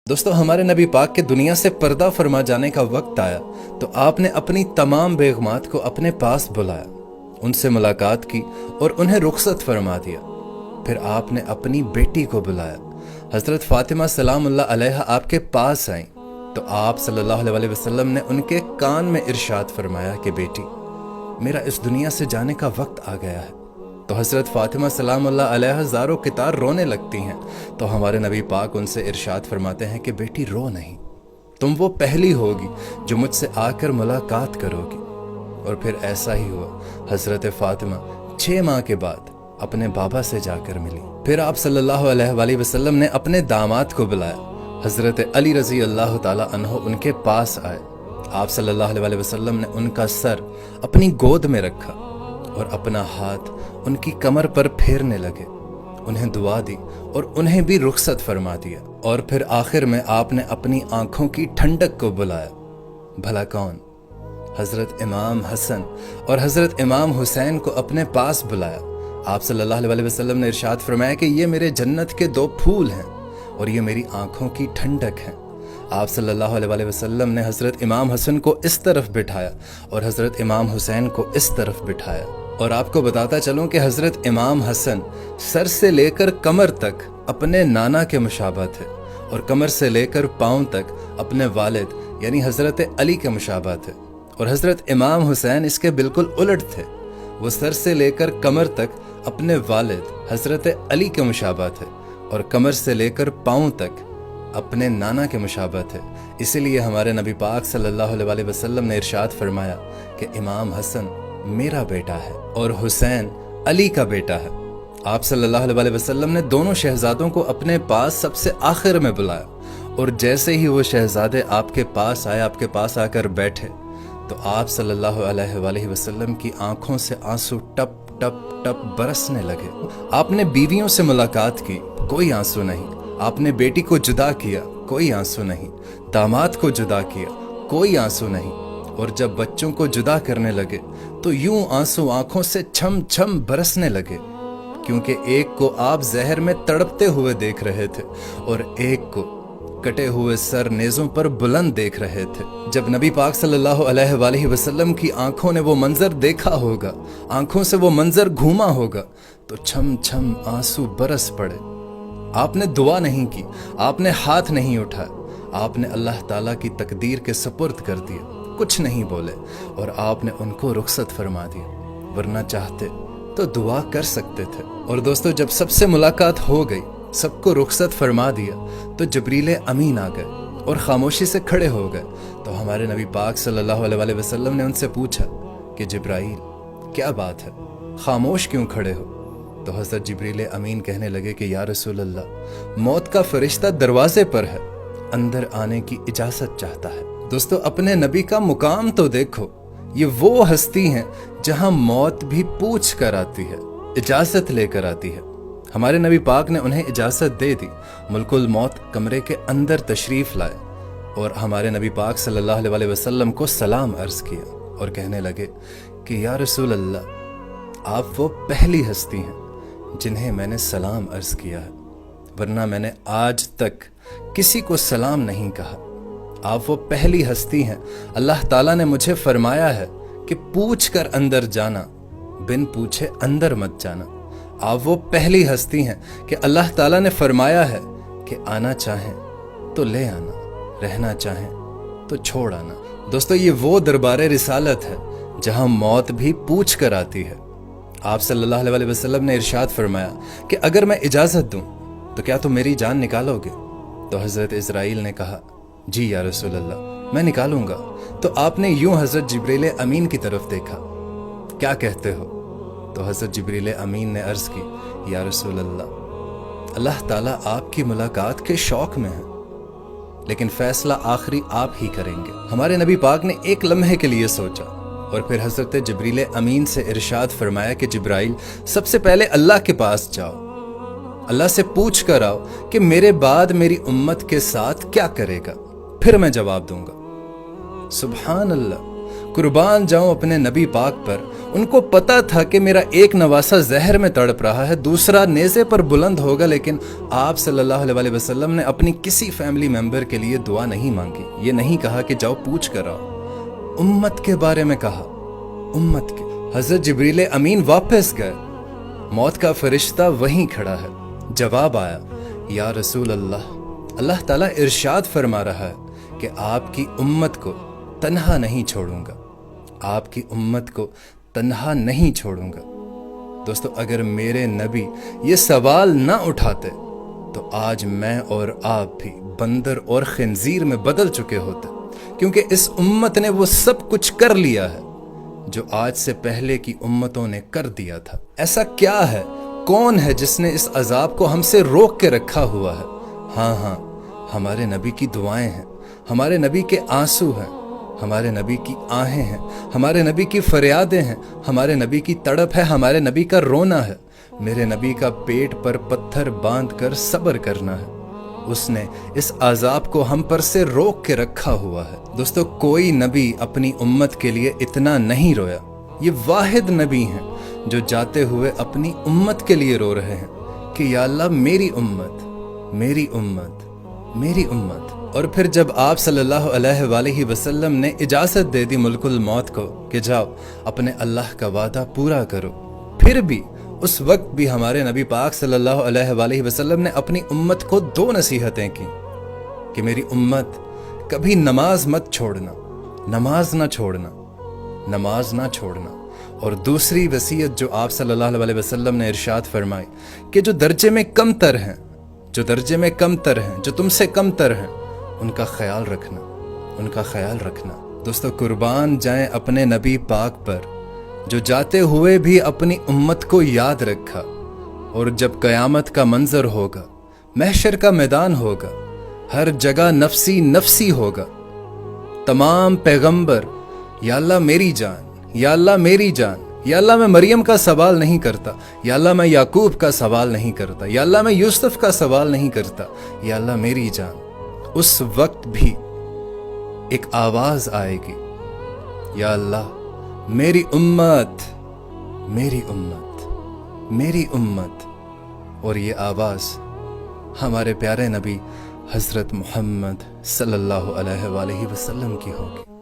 दोस्तों, हमारे नबी पाक के दुनिया से पर्दा फरमा जाने का वक्त आया तो आपने अपनी तमाम बेगमात को अपने पास बुलाया, उनसे मुलाकात की और उन्हें रुखसत फरमा दिया। फिर आपने अपनी बेटी को बुलाया। हज़रत फ़ातिमा सलामुल्लाह अलैहा आपके पास आईं तो आप सल्लल्लाहु अलैहि वसल्लम ने उनके कान में इरशाद फरमाया कि बेटी, मेरा इस दुनिया से जाने का वक्त आ गया है। तो हज़रत फ़ातिमा सलामुल्लाह अलैहा ज़ारो कितार रोने लगती हैं तो हमारे नबी पाक उनसे इरशाद फरमाते हैं कि बेटी रो नहीं, तुम वो पहली होगी जो मुझसे आकर मुलाकात करोगी। और फिर ऐसा ही हुआ। हज़रत फ़ातिमा 6 माह के बाद अपने बाबा से जाकर मिली। फिर आप सल्लल्लाहु अलैहि वसल्लम ने अपने दामाद को बुलाया। हज़रत अली रज़ी अल्लाह ताला अन्हो उनके पास आए। आप सल्लल्लाहु अलैहि वसल्लम ने उनका सर अपनी गोद में रखा और अपना हाथ उनकी कमर पर फेरने लगे, उन्हें दुआ दी और उन्हें भी रुखसत फरमा दिया। और फिर आखिर में आपने अपनी आंखों की ठंडक को बुलाया। भला कौन? हज़रत इमाम हसन और हज़रत इमाम हुसैन को अपने पास बुलाया। आप सल्लल्लाहु अलैहि वसल्लम ने इरशाद फरमाया कि ये मेरे जन्नत के 2 फूल हैं और ये मेरी आंखों की ठंडक है। आप सल्लल्लाहु अलैहि वसल्लम ने हज़रत इमाम हसन को इस तरफ बिठाया और हज़रत इमाम हुसैन को इस तरफ बिठाया। और आपको बताता चलूं कि हज़रत इमाम हसन सर से लेकर कमर तक अपने नाना के मुशाबह थे और कमर से लेकर पाँव तक अपने वालिद यानी हज़रत अली के मुशाबह थे। और हज़रत इमाम हुसैन इसके बिल्कुल उलट थे, वो सर से लेकर कमर तक अपने वालिद हज़रत अली के मुशाबह थे और कमर से लेकर पाँव तक अपने नाना के मुशाबह थे। इसीलिए हमारे नबी पाक सल्लल्लाहु अलैहि वसल्लम ने इरशाद फरमाया कि इमाम हसन मेरा बेटा है और हुसैन अली का बेटा है। आप सल्लल्लाहु अलैहि वसल्लम ने दोनों शहजादों को अपने पास सबसे आखिर में बुलाया और जैसे ही वो शहजादे आपके पास आए, आपके पास आकर बैठे तो आप सल्लल्लाहु अलैहि वसल्लम की आंखों से आंसू टप टप टप बरसने लगे। आपने बीवियों से मुलाकात की, कोई आंसू नहीं। आपने बेटी को जुदा किया, कोई आंसू नहीं। दामाद को जुदा किया, कोई आंसू नहीं। और जब बच्चों को जुदा करने लगे तो यूं आंसू आंखों से छम छम बरसने लगे, क्योंकि एक को आप जहर में तड़पते हुए देख रहे थे और एक को कटे हुए सर नेज़ों पर बुलंद देख रहे थे। जब नबी पाक सल्लल्लाहु अलैहि वसल्लम की आंखों ने वो मंजर देखा होगा, आंखों से वो मंजर घूमा होगा तो छम छम आंसू बरस पड़े। आपने दुआ नहीं की, आपने हाथ नहीं उठाया, आपने अल्लाह ताला की तकदीर के सुपुर्द कर दिया, कुछ नहीं बोले और आपने उनको रुखसत फरमा दिया, वरना चाहते तो दुआ कर सकते थे। और दोस्तों, जब सबसे मुलाकात हो गई, सबको रुखसत फरमा दिया तो जबरील अमीन आ गए और खामोशी से खड़े हो गए। तो हमारे नबी पाक सल्लल्लाहु अलैहि वसल्लम ने उनसे पूछा कि जिब्राइल, क्या बात है, खामोश क्यों खड़े हो? तो हज़रत जिब्रील अमीन कहने लगे कि या रसूल अल्लाह, मौत का फरिश्ता दरवाजे पर है, अंदर आने की इजाज़त चाहता है। दोस्तों, अपने नबी का मुकाम तो देखो, ये वो हस्ती हैं जहां मौत भी पूछ कर आती है, इजाज़त लेकर आती है। हमारे नबी पाक ने उन्हें इजाज़त दे दी, मुल्कुल मौत कमरे के अंदर तशरीफ़ लाए और हमारे नबी पाक सल्लल्लाहु अलैहि वसल्लम को सलाम अर्ज़ किया और कहने लगे कि या रसूल अल्लाह, आप वो पहली हस्ती हैं जिन्हें मैंने सलाम अर्ज़ किया है, वरना मैंने आज तक किसी को सलाम नहीं कहा। आप वो पहली हस्ती हैं, अल्लाह ताला ने मुझे फरमाया है कि पूछ कर अंदर जाना, बिन पूछे अंदर मत जाना। आप वो पहली हस्ती हैं कि अल्लाह ताला ने फरमाया है कि आना चाहें तो ले आना, रहना चाहें तो छोड़ आना। दोस्तों, ये वो दरबारे रिसालत है जहां मौत भी पूछ कर आती है। आप सल्लल्लाहु अलैहि वसल्लम ने इरशाद फरमाया कि अगर मैं इजाज़त दूं तो क्या तुम मेरी जान निकालोगे? तो हज़रत इज़राइल ने कहा, जी या रसूल अल्लाह, मैं निकालूंगा। तो आपने यूं हज़रत जिब्रील अमीन की तरफ देखा, क्या कहते हो? तो हज़रत जिब्रील अमीन ने अर्ज़ की, या रसूल अल्लाह, अल्लाह ताला आपकी मुलाकात के शौक में है, लेकिन फैसला आखिरी आप ही करेंगे। हमारे नबी पाक ने एक लम्हे के लिए सोचा और फिर हज़रत जिब्रील अमीन से इरशाद फरमाया कि जिब्राइल, सबसे पहले अल्लाह के पास जाओ, अल्लाह से पूछ कर आओ कि मेरे बाद मेरी उम्मत के साथ क्या करेगा, फिर मैं जवाब दूंगा। सुभान अल्लाह, कुर्बान जाऊं अपने नबी पाक पर, उनको पता था कि मेरा एक नवासा जहर में तड़प रहा है, दूसरा नेज़े पर बुलंद होगा, लेकिन आप सल्लल्लाहु अलैहि वसल्लम ने अपनी किसी फैमिली मेंबर के लिए दुआ नहीं मांगी। ये नहीं कहा कि जाओ पूछ कर आओ, उम्मत के बारे में कहा, उम्मत के। हजरत जिब्रील अमीन वापस गए, मौत का फरिश्ता वहीं खड़ा है। जवाब आया, या रसूल अल्लाह, अल्लाह ताला इरशाद फरमा रहा है कि आपकी उम्मत को तन्हा नहीं छोड़ूंगा, आपकी उम्मत को तन्हा नहीं छोड़ूंगा। दोस्तों, अगर मेरे नबी ये सवाल ना उठाते तो आज मैं और आप भी बंदर और खिंजीर में बदल चुके होते, क्योंकि इस उम्मत ने वो सब कुछ कर लिया है जो आज से पहले की उम्मतों ने कर दिया था। ऐसा क्या है, कौन है जिसने इस अजाब को हमसे रोक के रखा हुआ है? हाँ, हमारे नबी की दुआएं हैं, हमारे नबी के आंसू हैं, हमारे नबी की आहें हैं, हमारे नबी की फरियादें हैं, हमारे नबी की तड़प है, हमारे नबी का रोना है, मेरे नबी का पेट पर पत्थर बांध कर सब्र करना है। उसने इस अजाब को हम पर से रोक के रखा हुआ है। दोस्तों, कोई नबी अपनी उम्मत के लिए इतना नहीं रोया। ये वाहिद नबी हैं जो जाते हुए अपनी उम्मत के लिए रो रहे हैं कि या अल्लाह, मेरी उम्मत, मेरी उम्मत, मेरी उम्मत। और फिर जब आप सल्लल्लाहु अलैहि वसल्लम ने इजाज़त दे दी मुल्कुल मौत को कि जाओ अपने अल्लाह का वादा पूरा करो, फिर भी उस वक्त भी हमारे नबी पाक सल्लल्लाहु अलैहि वसल्लम ने अपनी उम्मत को 2 नसीहतें की कि मेरी उम्मत, कभी नमाज मत छोड़ना, नमाज ना छोड़ना, नमाज ना छोड़ना। और दूसरी वसीयत जो आप सल्लल्लाहु अलैहि वसल्लम ने इरशाद फरमाई कि जो दर्जे में कमतर हैं, जो दर्जे में कमतर हैं, जो तुमसे कमतर हैं, उनका ख्याल रखना, उनका ख्याल रखना। दोस्तों, कुर्बान जाएं अपने नबी पाक पर जो जाते हुए भी अपनी उम्मत को याद रखा। और जब क़यामत का मंजर होगा, महशर का मैदान होगा, हर जगह नफसी नफसी होगा, तमाम पैगंबर या अल्लाह मेरी जान, या अल्लाह मेरी जान, या अल्लाह मैं मरियम का सवाल नहीं करता, या अल्लाह मैं याकूब का सवाल नहीं करता, या अल्लाह मैं यूसुफ का सवाल नहीं करता, या अल्लाह मेरी जान। उस वक्त भी एक आवाज आएगी, या अल्लाह मेरी उम्मत, मेरी उम्मत, मेरी उम्मत। और ये आवाज हमारे प्यारे नबी हजरत मोहम्मद सल्लल्लाहु अलैहि वसल्लम की होगी।